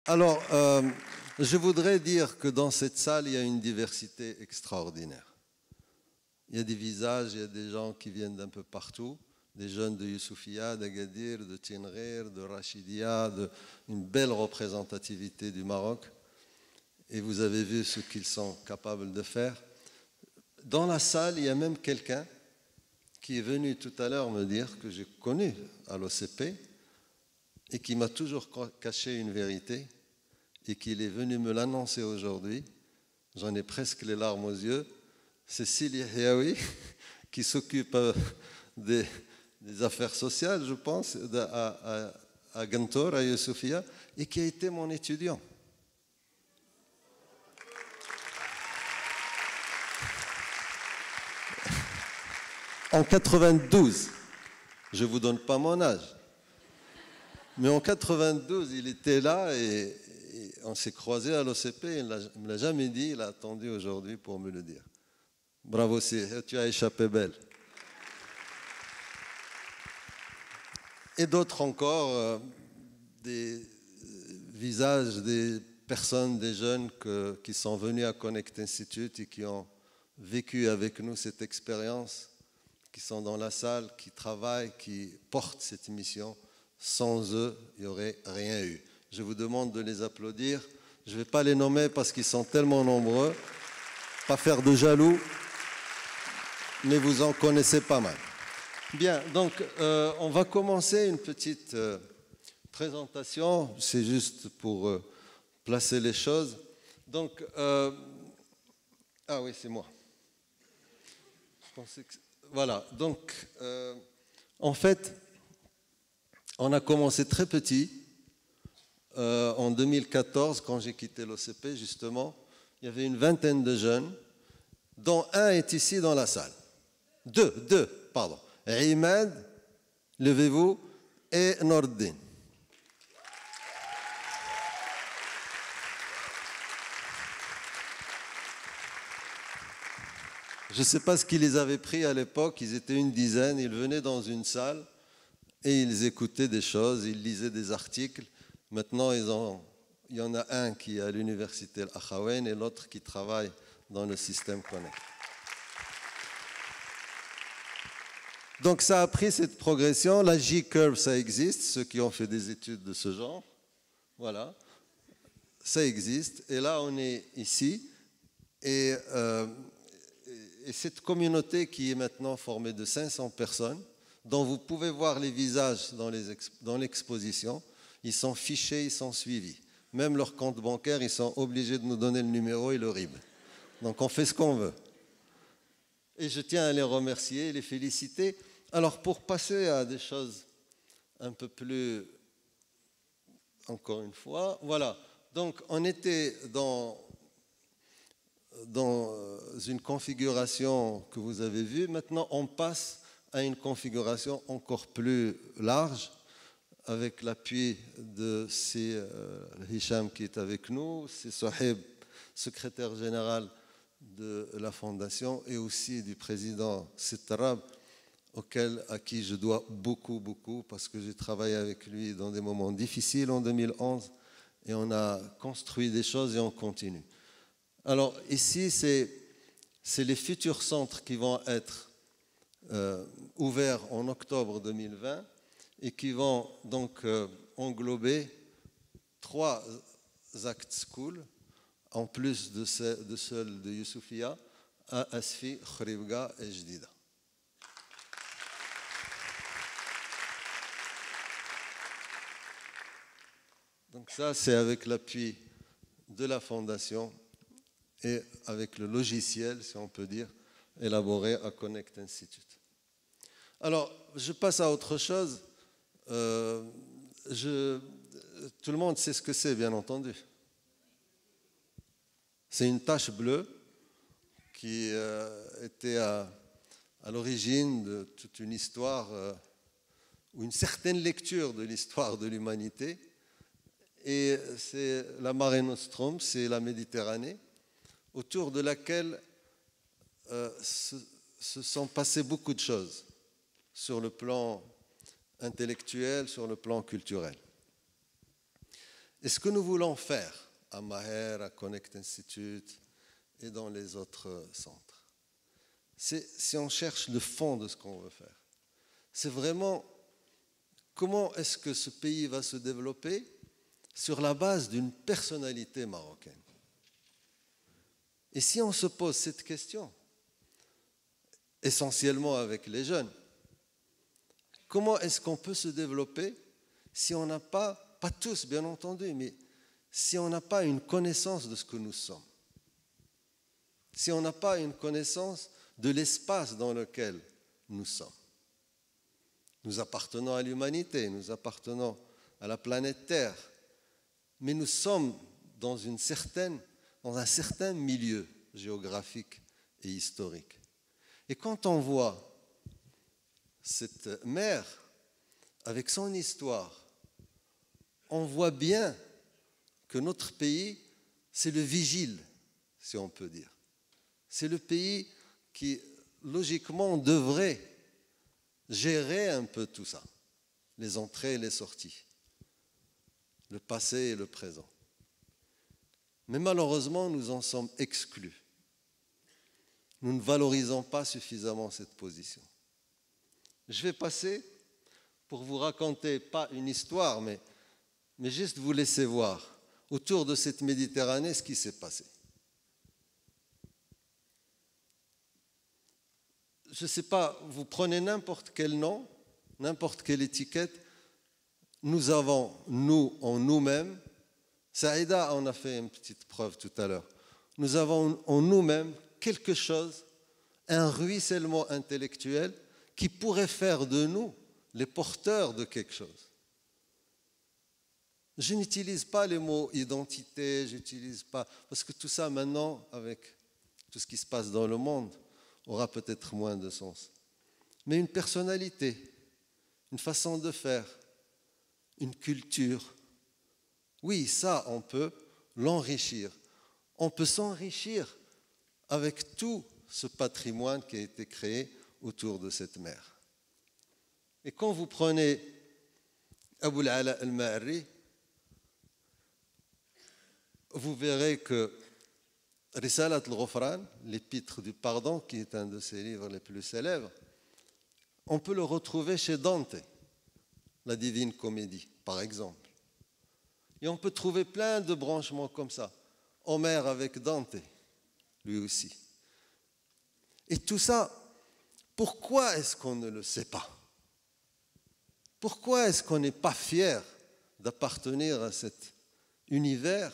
Alors, je voudrais dire que dans cette salle, il y a une diversité extraordinaire. Il y a des visages, il y a des gens qui viennent d'un peu partout, des jeunes de Youssoufia, d'Agadir, de Tinrir, de Rachidia, une belle représentativité du Maroc. Et vous avez vu ce qu'ils sont capables de faire. Dans la salle, il y a même quelqu'un qui est venu tout à l'heure me dire que j'ai connu à l'OCP et qui m'a toujours caché une vérité et qu'il est venu me l'annoncer aujourd'hui. J'en ai presque les larmes aux yeux. C'est Sili Hiawi qui s'occupe des affaires sociales, je pense, à Gantour, à Youssoufia, et qui a été mon étudiant. En 92, je ne vous donne pas mon âge, mais en 92, il était là et on s'est croisés à l'OCP, il ne me l'a jamais dit, il a attendu aujourd'hui pour me le dire. Bravo, tu as échappé belle. Et d'autres encore, des visages, des personnes, des jeunes qui sont venus à Connect Institute et qui ont vécu avec nous cette expérience, qui sont dans la salle, qui travaillent, qui portent cette mission. Sans eux, il n'y aurait rien eu. Je vous demande de les applaudir. Je ne vais pas les nommer parce qu'ils sont tellement nombreux. Pas faire de jaloux, mais vous en connaissez pas mal. Bien, donc on va commencer une petite présentation. C'est juste pour placer les choses. Donc, ah oui, c'est moi. Je pensais que... Voilà, donc en fait, on a commencé très petit. En 2014, quand j'ai quitté l'OCP, justement, il y avait une vingtaine de jeunes, dont un est ici dans la salle. Deux, pardon. Imad, levez-vous, et Nordin. Je ne sais pas ce qui les avait pris à l'époque, ils étaient une dizaine, ils venaient dans une salle et ils écoutaient des choses, ils lisaient des articles. Maintenant, il y en a un qui est à l'université Al-Akhawen et l'autre qui travaille dans le système Connect. Donc ça a pris cette progression. La J-Curve, ça existe, ceux qui ont fait des études de ce genre. Voilà, ça existe. Et là, on est ici. Et cette communauté qui est maintenant formée de 500 personnes, dont vous pouvez voir les visages dans l'exposition, ils sont fichés, ils sont suivis. Même leur compte bancaire, ils sont obligés de nous donner le numéro et le RIB. Donc on fait ce qu'on veut. Et je tiens à les remercier, les féliciter. Alors pour passer à des choses un peu plus, encore une fois, voilà. Donc on était dans une configuration que vous avez vue. Maintenant, on passe à une configuration encore plus large, avec l'appui de Hicham qui est avec nous, c'est Sohib, secrétaire général de la Fondation, et aussi du président Sittarab, à qui je dois beaucoup, parce que j'ai travaillé avec lui dans des moments difficiles en 2011, et on a construit des choses et on continue. Alors ici, c'est les futurs centres qui vont être ouverts en octobre 2020 et qui vont donc englober 3 actes school, en plus de ceux de Youssoufia, à Asfi, Khribga et Jdida. Donc ça, c'est avec l'appui de la Fondation et avec le logiciel, si on peut dire, élaboré à Connect Institute. Alors, je passe à autre chose. Tout le monde sait ce que c'est, bien entendu. C'est une tache bleue qui était à l'origine de toute une histoire, ou une certaine lecture de l'histoire de l'humanité. Et c'est la Mare Nostrum, c'est la Méditerranée, autour de laquelle se sont passées beaucoup de choses sur le plan intellectuel, sur le plan culturel. Et ce que nous voulons faire à Maher, à Connect Institute et dans les autres centres, c'est, si on cherche le fond de ce qu'on veut faire, c'est vraiment comment est-ce que ce pays va se développer sur la base d'une personnalité marocaine. Et si on se pose cette question, essentiellement avec les jeunes, comment est-ce qu'on peut se développer si on n'a pas tous bien entendu, mais si on n'a pas une connaissance de ce que nous sommes, si on n'a pas une connaissance de l'espace dans lequel nous sommes. Nous appartenons à l'humanité, nous appartenons à la planète Terre, mais nous sommes dans un certain milieu géographique et historique. Et quand on voit cette mer avec son histoire, on voit bien que notre pays, c'est le vigile, si on peut dire. C'est le pays qui, logiquement, devrait gérer un peu tout ça, les entrées et les sorties, le passé et le présent. Mais malheureusement, nous en sommes exclus. Nous ne valorisons pas suffisamment cette position. Je vais passer pour vous raconter, pas une histoire, mais juste vous laisser voir autour de cette Méditerranée ce qui s'est passé. Je ne sais pas, vous prenez n'importe quel nom, n'importe quelle étiquette, nous avons, nous, en nous-mêmes, Saïda en a fait une petite preuve tout à l'heure, nous avons en nous-mêmes quelque chose, un ruissellement intellectuel qui pourrait faire de nous les porteurs de quelque chose. Je n'utilise pas les mots identité, j'utilise pas, parce que tout ça maintenant, avec tout ce qui se passe dans le monde, aura peut-être moins de sens. Mais une personnalité, une façon de faire, une culture, oui, ça, on peut l'enrichir. On peut s'enrichir avec tout ce patrimoine qui a été créé autour de cette mer. Et quand vous prenez Abou al-Ala al-Ma'arri, vous verrez que Risalat al-Ghufran, l'épître du pardon, qui est un de ses livres les plus célèbres, on peut le retrouver chez Dante, la Divine Comédie, par exemple. Et on peut trouver plein de branchements comme ça. Homère avec Dante, lui aussi. Et tout ça, pourquoi est-ce qu'on ne le sait pas? Pourquoi est-ce qu'on n'est pas fier d'appartenir à cet univers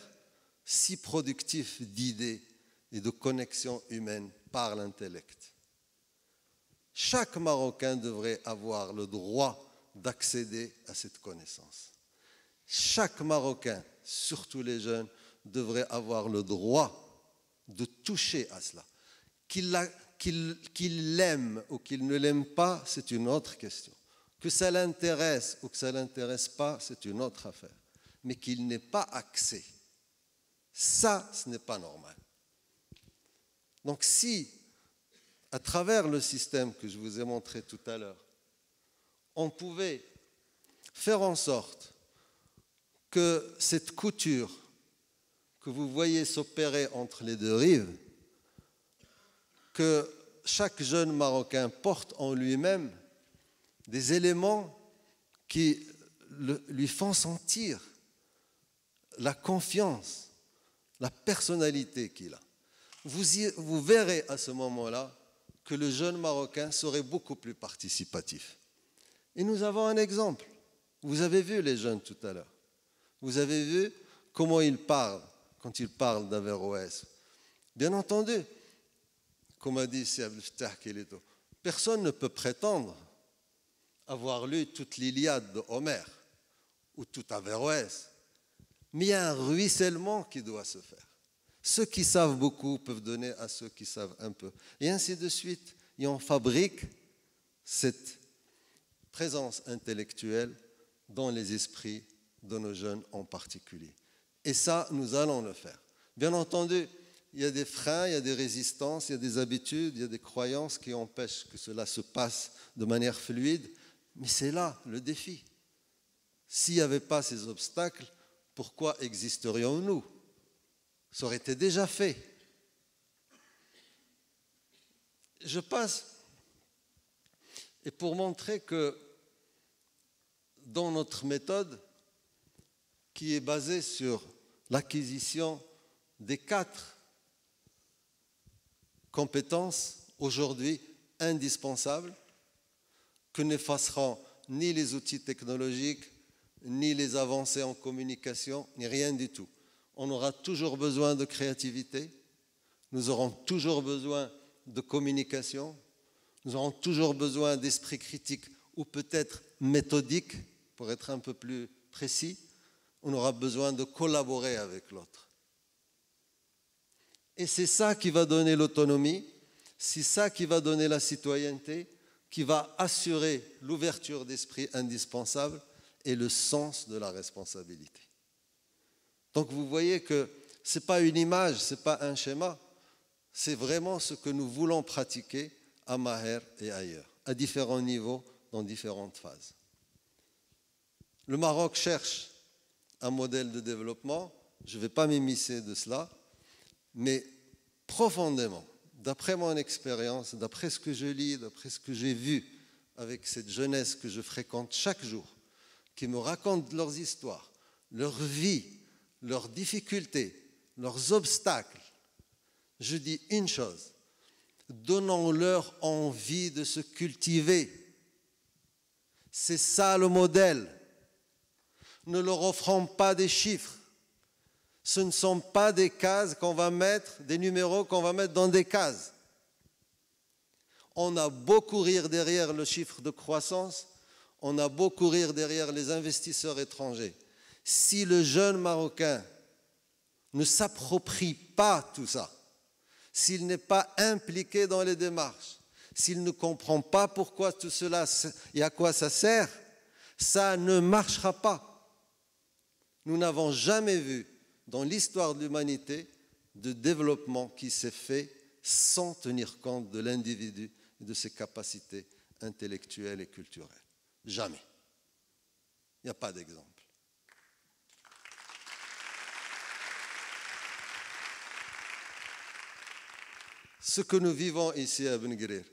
si productif d'idées et de connexions humaines par l'intellect? Chaque Marocain devrait avoir le droit d'accéder à cette connaissance. Chaque Marocain, surtout les jeunes, devrait avoir le droit de toucher à cela. Qu'il l'aime ou qu'il ne l'aime pas, c'est une autre question. Que ça l'intéresse ou que ça ne l'intéresse pas, c'est une autre affaire. Mais qu'il n'ait pas accès, ça, ce n'est pas normal. Donc si, à travers le système que je vous ai montré tout à l'heure, on pouvait faire en sorte que cette couture que vous voyez s'opérer entre les deux rives, que chaque jeune Marocain porte en lui-même des éléments qui lui font sentir la confiance, la personnalité qu'il a. Vous verrez à ce moment-là que le jeune Marocain serait beaucoup plus participatif. Et nous avons un exemple. Vous avez vu les jeunes tout à l'heure. Vous avez vu comment ils parlent quand ils parlent d'Averroès. Bien entendu, comme a dit Si Abdel Fattah Kiléto, personne ne peut prétendre avoir lu toute l'Iliade de Homère ou tout Averroès. Mais il y a un ruissellement qui doit se faire. Ceux qui savent beaucoup peuvent donner à ceux qui savent un peu. Et ainsi de suite. Et on fabrique cette présence intellectuelle dans les esprits de nos jeunes en particulier. Et ça, nous allons le faire. Bien entendu, il y a des freins, il y a des résistances, il y a des habitudes, il y a des croyances qui empêchent que cela se passe de manière fluide. Mais c'est là le défi. S'il n'y avait pas ces obstacles, pourquoi existerions-nous? Ça aurait été déjà fait. Je passe, et pour montrer que dans notre méthode, qui est basée sur l'acquisition des 4 compétences aujourd'hui indispensables, que n'effaceront ni les outils technologiques, ni les avancées en communication, ni rien du tout. On aura toujours besoin de créativité, nous aurons toujours besoin de communication, nous aurons toujours besoin d'esprit critique ou peut-être méthodique, pour être un peu plus précis. On aura besoin de collaborer avec l'autre. Et c'est ça qui va donner l'autonomie, c'est ça qui va donner la citoyenneté, qui va assurer l'ouverture d'esprit indispensable et le sens de la responsabilité. Donc vous voyez que ce n'est pas une image, ce n'est pas un schéma, c'est vraiment ce que nous voulons pratiquer à Maher et ailleurs, à différents niveaux, dans différentes phases. Le Maroc cherche un modèle de développement, je ne vais pas m'immiscer de cela, mais profondément, d'après mon expérience, d'après ce que je lis, d'après ce que j'ai vu avec cette jeunesse que je fréquente chaque jour, qui me raconte leurs histoires, leur vie, leurs difficultés, leurs obstacles, je dis une chose, donnons-leur envie de se cultiver. C'est ça le modèle. Ne leur offrons pas des chiffres. Ce ne sont pas des cases qu'on va mettre, des numéros qu'on va mettre dans des cases. On a beau courir derrière le chiffre de croissance, on a beau courir derrière les investisseurs étrangers. Si le jeune Marocain ne s'approprie pas tout ça, s'il n'est pas impliqué dans les démarches, s'il ne comprend pas pourquoi tout cela et à quoi ça sert, ça ne marchera pas. Nous n'avons jamais vu dans l'histoire de l'humanité de développement qui s'est fait sans tenir compte de l'individu et de ses capacités intellectuelles et culturelles. Jamais. Il n'y a pas d'exemple. Ce que nous vivons ici à Ben Guerir,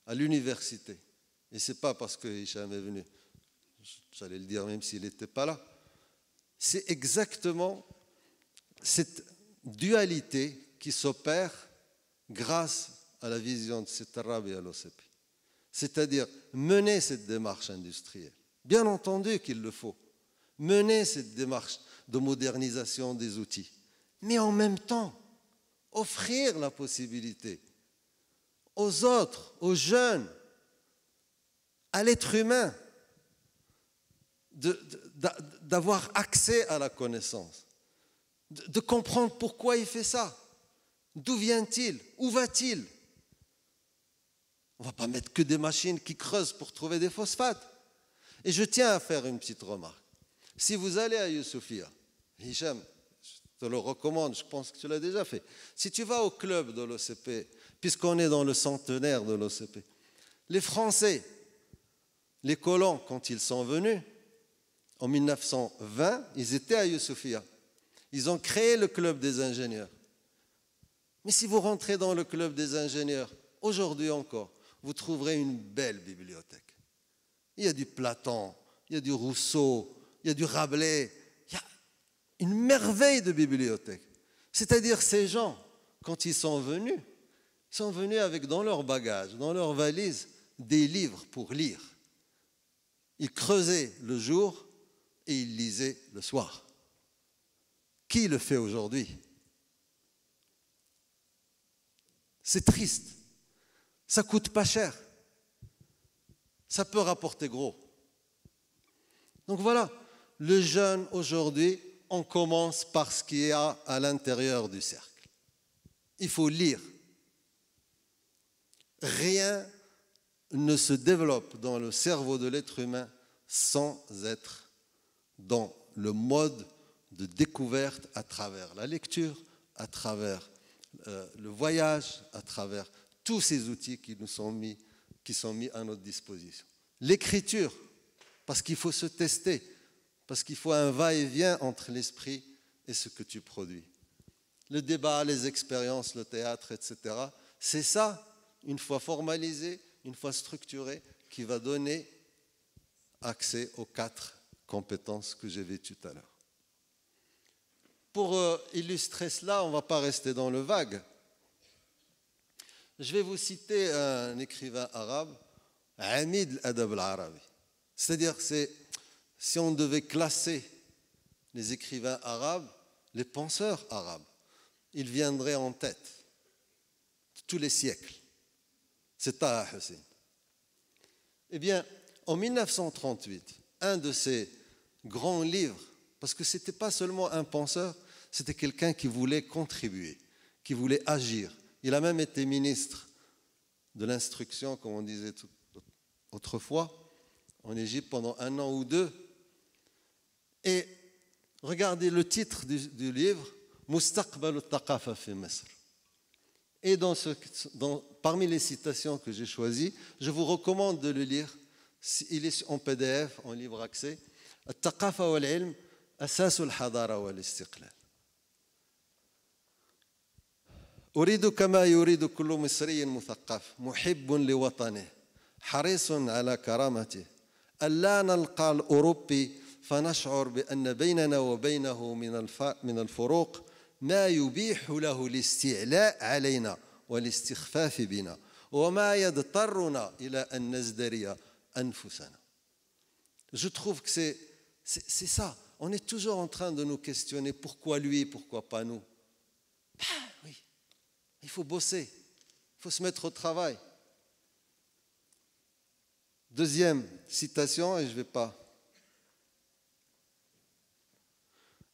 à l'université, et ce n'est pas parce que Hicham est venu, j'allais le dire même s'il n'était pas là, c'est exactement cette dualité qui s'opère grâce à la vision de Sitarab et à l'OCP. C'est-à-dire mener cette démarche industrielle. Bien entendu qu'il le faut. Mener cette démarche de modernisation des outils. Mais en même temps, offrir la possibilité aux autres, aux jeunes, à l'être humain, d'avoir accès à la connaissance, de comprendre pourquoi il fait ça, d'où vient-il, où va-t-il. On ne va pas mettre que des machines qui creusent pour trouver des phosphates. Et je tiens à faire une petite remarque. Si vous allez à Youssoufia, Hicham, je te le recommande, je pense que tu l'as déjà fait. Si tu vas au club de l'OCP, puisqu'on est dans le centenaire de l'OCP, les Français, les colons, quand ils sont venus, en 1920, ils étaient à Youssoufia. Ils ont créé le club des ingénieurs. Mais si vous rentrez dans le club des ingénieurs, aujourd'hui encore, vous trouverez une belle bibliothèque. Il y a du Platon, il y a du Rousseau, il y a du Rabelais, il y a une merveille de bibliothèque. C'est-à-dire ces gens, quand ils sont venus avec dans leur bagage, dans leur valise, des livres pour lire. Ils creusaient le jour et ils lisaient le soir. Qui le fait aujourd'hui? C'est triste. Ça coûte pas cher. Ça peut rapporter gros. Donc voilà, le jeune aujourd'hui, on commence par ce qu'il y a à l'intérieur du cercle. Il faut lire. Rien ne se développe dans le cerveau de l'être humain sans être dans le mode de découverte à travers la lecture, à travers le voyage, à travers tous ces outils qui sont mis à notre disposition. L'écriture, parce qu'il faut se tester parce qu'il faut un va-et-vient entre l'esprit et ce que tu produis. Le débat, les expériences, le théâtre, etc., c'est ça, une fois formalisé, une fois structuré, qui va donner accès aux 4 compétences que j'ai vues tout à l'heure. Pour illustrer cela, on ne va pas rester dans le vague. Je vais vous citer un écrivain arabe, Hamid al-Adab al-Arabi. C'est-à-dire, si on devait classer les écrivains arabes, les penseurs arabes, ils viendraient en tête de tous les siècles. C'est Taha Hussein. Eh bien, en 1938, un de ses grands livres, parce que ce n'était pas seulement un penseur, c'était quelqu'un qui voulait contribuer, qui voulait agir. Il a même été ministre de l'instruction, comme on disait autrefois, en Égypte pendant 1 an ou 2. Et regardez le titre du livre, Mustaqbal al-Thaqafa fi Misr. Et parmi les citations que j'ai choisies, je vous recommande de le lire. Il est en PDF, en libre accès. Al-Thaqafa wal-ilm, asas al-hadara wal-istiqlal. أريد كما يريد كل مصري مثقف محب لوطنه حريص على كرامته ألا نلقى الأوروبي فنشعر بأن بيننا وبينه من الفروق ما يبيح له الاستعلاء علينا والاستخفاف بنا وما يضطرنا إلى أن نزدري أنفسنا. Je trouve que c'est ça. On est toujours en train de nous questionner pourquoi lui, pourquoi pas nous. Oui, il faut bosser, il faut se mettre au travail. Deuxième citation, et je ne vais pas.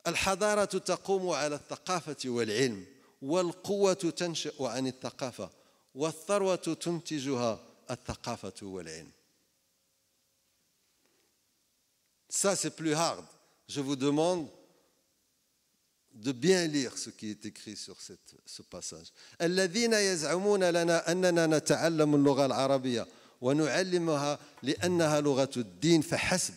الحضارة تقوم على الثقافة والعلم والقوة تنشأ عن الثقافة والثروة تنتجها الثقافة والعلم. Ça, c'est plus hard. Je vous demande de bien lire ce qui est écrit sur ce passage. الذين يزعمون لنا أننا نتعلم اللغة العربية ونعلمها لأنها لغة الدين فحسب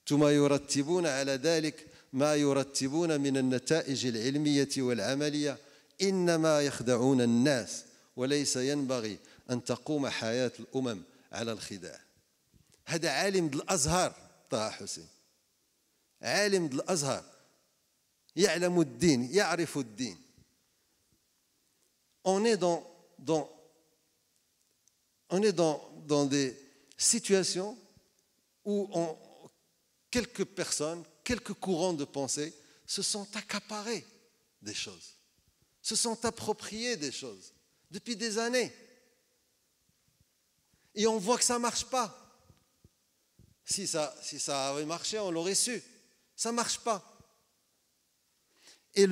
ثم يرتبون على ذلك ما يرتبون من النتائج العلمية والعملية إنما يخدعون الناس وليس ينبغي أن تقوم حياة الأمم على الخداع. هذا عالم الأزهر طه حسين، عالم الأزهر يعلم الدين يعرف الدين. On est dans des situations où quelques personnes, quelques courants de pensée se sont accaparés des choses, se sont appropriés des choses depuis des années. Et on voit que ça ne marche pas. Si ça avait marché, on l'aurait su. Ça ne marche pas. Et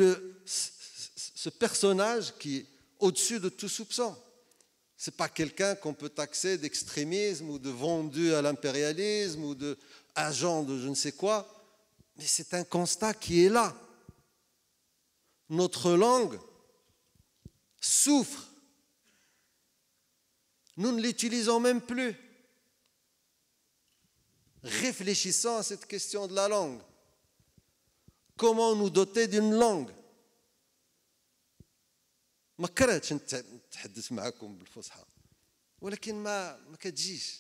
ce personnage qui est au-dessus de tout soupçon, ce n'est pas quelqu'un qu'on peut taxer d'extrémisme ou de vendu à l'impérialisme ou d'agent de je ne sais quoi, mais c'est un constat qui est là. Notre langue souffre. Nous ne l'utilisons même plus. Réfléchissons à cette question de la langue. Comment nous doter d'une langue؟ ما كرهتش نتحدث معكم بالفصحى ولكن ما كتجيش.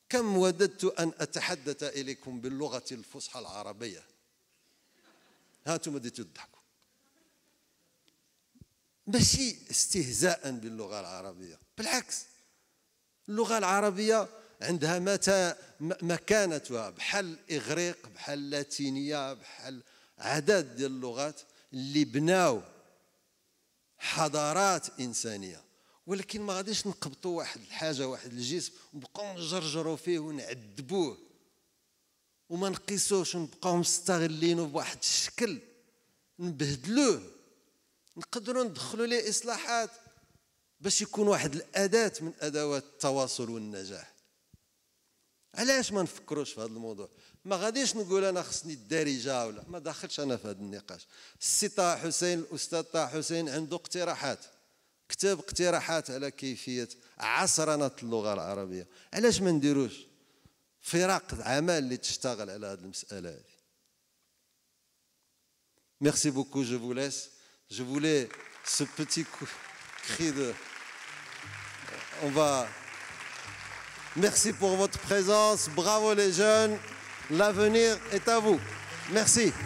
كم وددت أن أتحدث إليكم باللغة الفصحى العربية. هانتم بديتوا تضحكوا. ماشي استهزاء باللغة العربية، بالعكس اللغة العربية عندها مكانتها بحال الإغريق بحال اللاتينية بحال عدد ديال اللغات اللي بناو حضارات إنسانية، ولكن ما غاديش نقبطوا واحد الحاجة واحد الجسم ونبقاو نجرجروا فيه ونعذبوه وما نقيسوش ونبقاو مستغلينه بواحد الشكل نبهدلوه. نقدروا ندخلوا ليه إصلاحات باش يكون واحد الأداة من أدوات التواصل والنجاح. علاش ما نفكروش في هذا الموضوع؟ ما غاديش نقول انا خصني الدارجه ولا ما داخلش انا في هذا النقاش. السي طه حسين الاستاذ طه حسين عنده اقتراحات، كتب اقتراحات على كيفيه عصرنه اللغه العربيه. علاش ما نديروش؟ فرق عمل اللي تشتغل على هذه المسألة هذه. Merci beaucoup, je vous laisse. Je voulais ce petit cri de... On va... Merci pour votre présence. Bravo les jeunes. L'avenir est à vous. Merci.